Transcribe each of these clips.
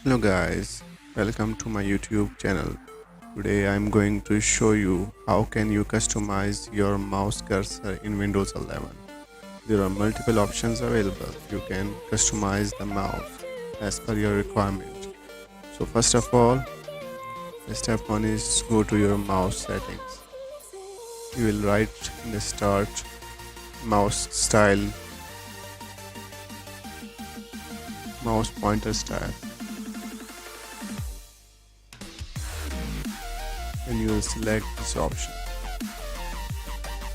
Hello guys, welcome to my YouTube channel. Today I'm going to show you how can you customize your mouse cursor in Windows 11. There are multiple options available. You can customize the mouse as per your requirement. So first of all, the step 1 is go to your mouse settings. You will write in the start mouse style, mouse pointer style, and you will select this option.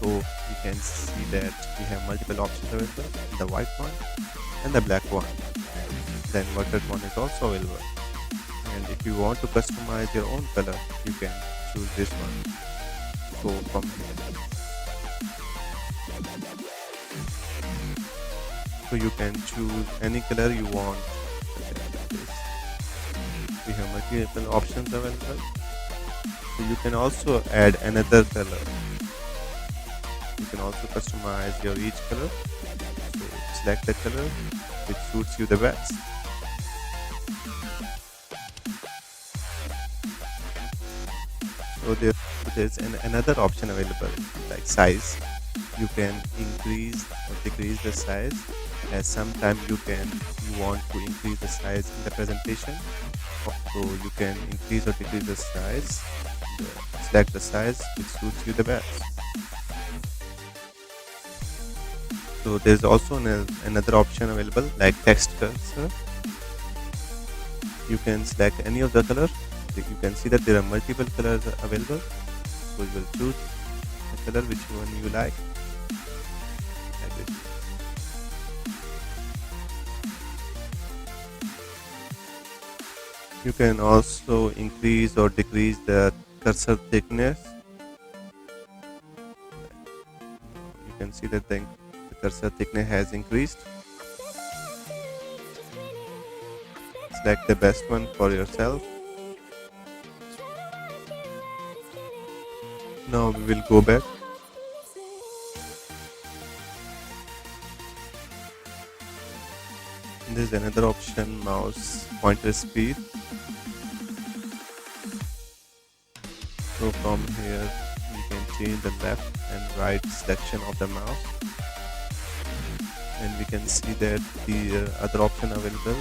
So you can see that we have multiple options available, the white one and the black one. The inverted one is also available. And if you want to customize your own color, you can choose this one. So from here, so you can choose any color you want. This. We have multiple options available. So you can also add another color. You can also customize your each color. So select the color which suits you the best. So there's another option available like size. You can increase or decrease the size. As sometimes you want to increase the size in the presentation. So you can increase or decrease the size. Select the size which suits you the best. So there's also another option available like text cursor. You can select any of the color. You can see that there are multiple colors available. So you will choose the color which one you like this. You can also increase or decrease the cursor thickness. You can see that the cursor thickness has increased. Select the best one for yourself. Now we will go back. There's another option, mouse pointer speed. So from here you can change the left and right selection of the mouse, and we can see that the other option available.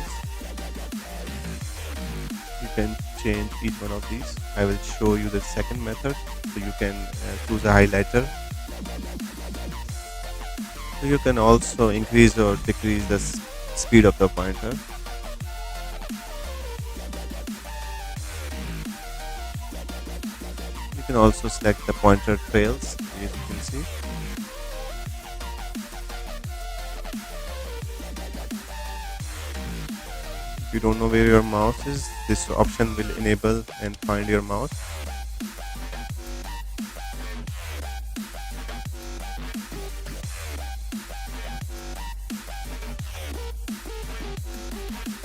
You can change each one of these. I will show you the second method. So you can choose a highlighter. So you can also increase or decrease the speed of the pointer. You can also select the pointer trails, as you can see. If you don't know where your mouse is, this option will enable and find your mouse.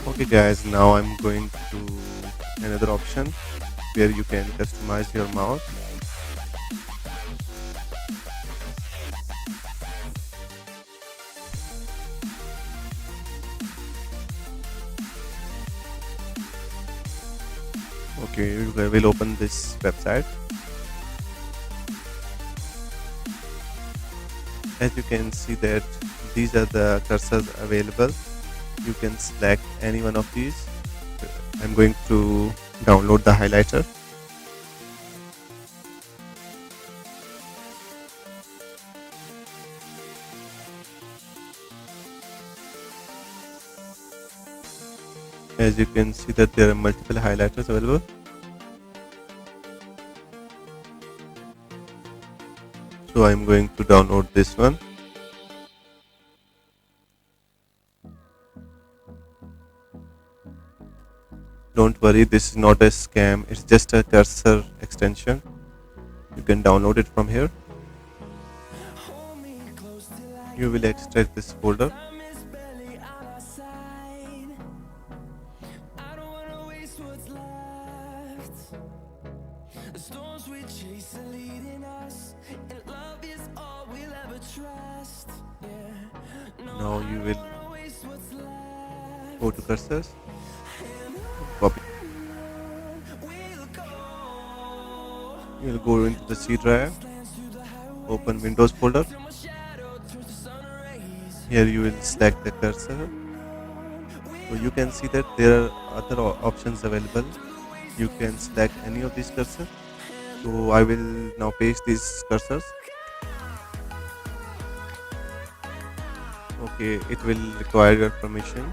Okay guys, now I'm going to another option where you can customize your mouse. Okay, we will open this website. As you can see that these are the cursors available. You can select any one of these. I'm going to download the highlighter. As you can see that there are multiple highlighters available. So I'm going to download this one. Don't worry, this is not a scam, it's just a cursor extension. You can download it from here. You will extract this folder. Now you will go to cursors. copy. You'll go into the C drive, open Windows folder. Here you will select the cursor. So you can see that there are other options available. You can select any of these cursors. So I will now paste these cursors. Okay, it will require your permission.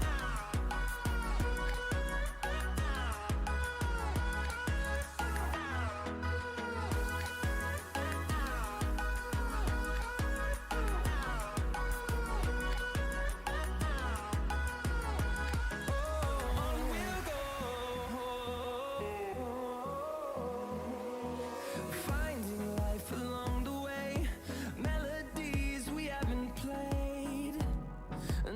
Finding life along the way, melodies we haven't played.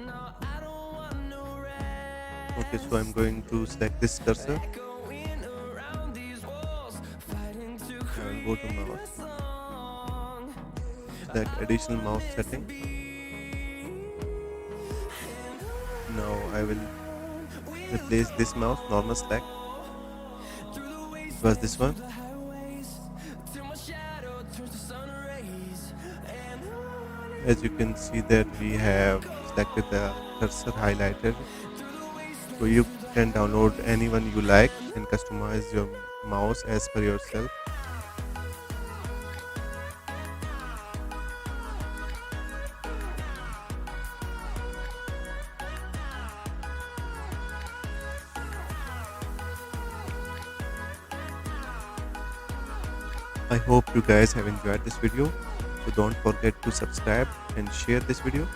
No, I don't want no rest. Okay, so I'm going to select this cursor. Echoing around these walls, fighting to I will go to create a mouse, song. select additional mouse setting. Now I will replace this mouse, normal select. It was this one. Till my shadow turns to sun rays. And As you can see that we have selected the cursor highlighted. So you can download anyone you like and customize your mouse as per yourself. I hope you guys have enjoyed this video. So don't forget to subscribe and share this video.